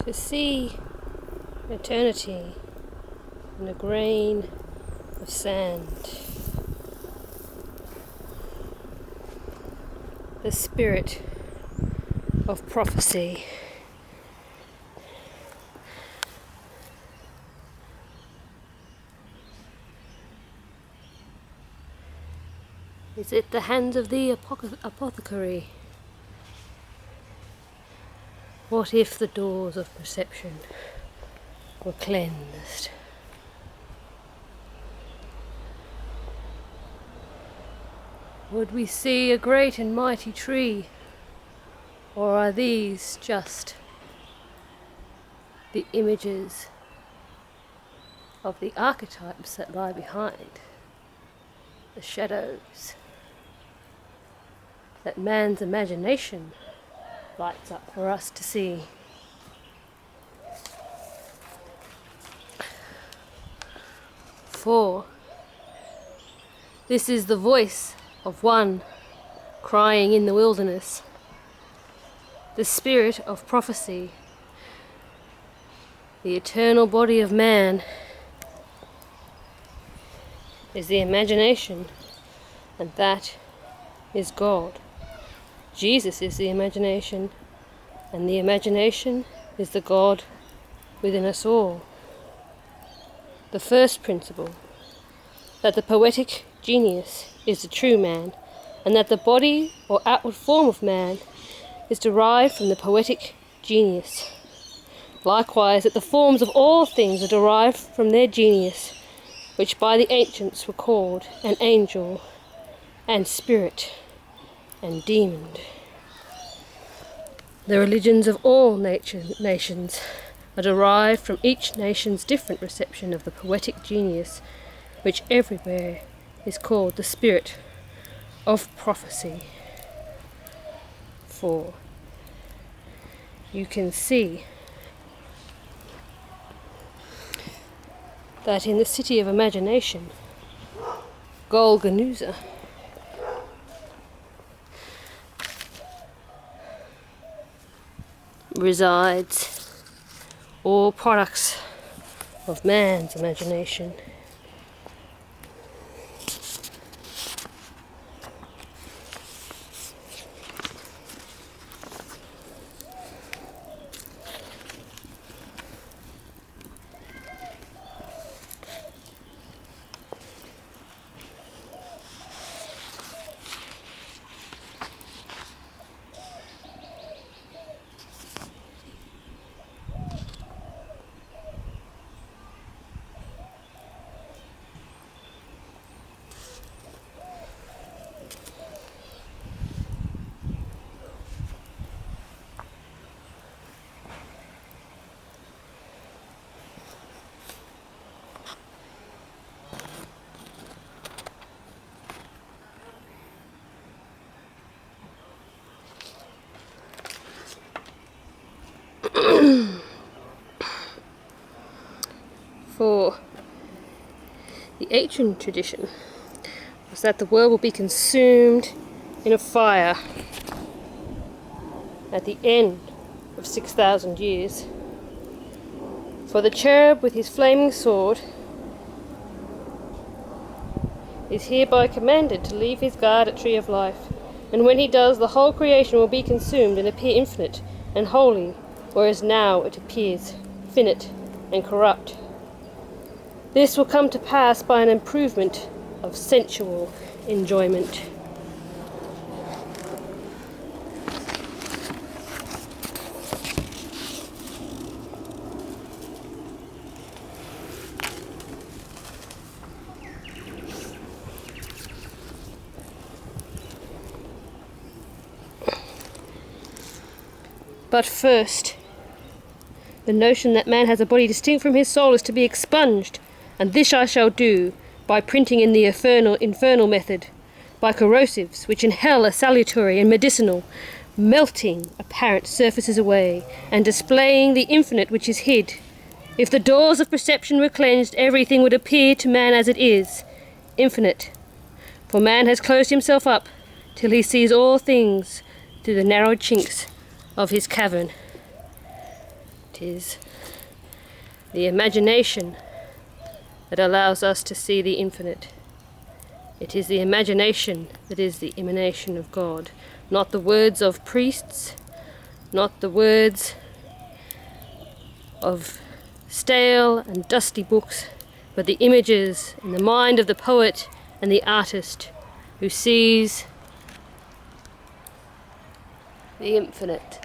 To see eternity in a grain of sand. The spirit of prophecy. Is it the hands of the apothecary? What if the doors of perception were cleansed? Would we see a great and mighty tree, or are these just the images of the archetypes that lie behind, the shadows that man's imagination lights up for us to see? For this is the voice of one crying in the wilderness, the spirit of prophecy, the eternal body of man is the imagination, and that is God. Jesus is the imagination, and the imagination is the God within us all. The first principle, that the poetic genius is the true man, and that the body or outward form of man is derived from the poetic genius. Likewise, that the forms of all things are derived from their genius, which by the ancients were called an angel and spirit and demon. The religions of all nations are derived from each nation's different reception of the poetic genius, which everywhere is called the spirit of prophecy. For you can see that in the city of imagination, Golgonooza, resides all products of man's imagination. For the ancient tradition was that the world will be consumed in a fire at the end of 6,000 years. For the cherub with his flaming sword is hereby commanded to leave his guard at Tree of Life, and when he does, the whole creation will be consumed and appear infinite and holy, whereas now it appears finite and corrupt. This will come to pass by an improvement of sensual enjoyment. But first, the notion that man has a body distinct from his soul is to be expunged, and this I shall do by printing in the infernal method, by corrosives, which in hell are salutary and medicinal, melting apparent surfaces away, and displaying the infinite which is hid. If the doors of perception were cleansed, everything would appear to man as it is, infinite. For man has closed himself up till he sees all things through the narrow chinks of his cavern. It is the imagination that allows us to see the infinite. It is the imagination that is the emanation of God, not the words of priests, not the words of stale and dusty books, but the images in the mind of the poet and the artist who sees the infinite.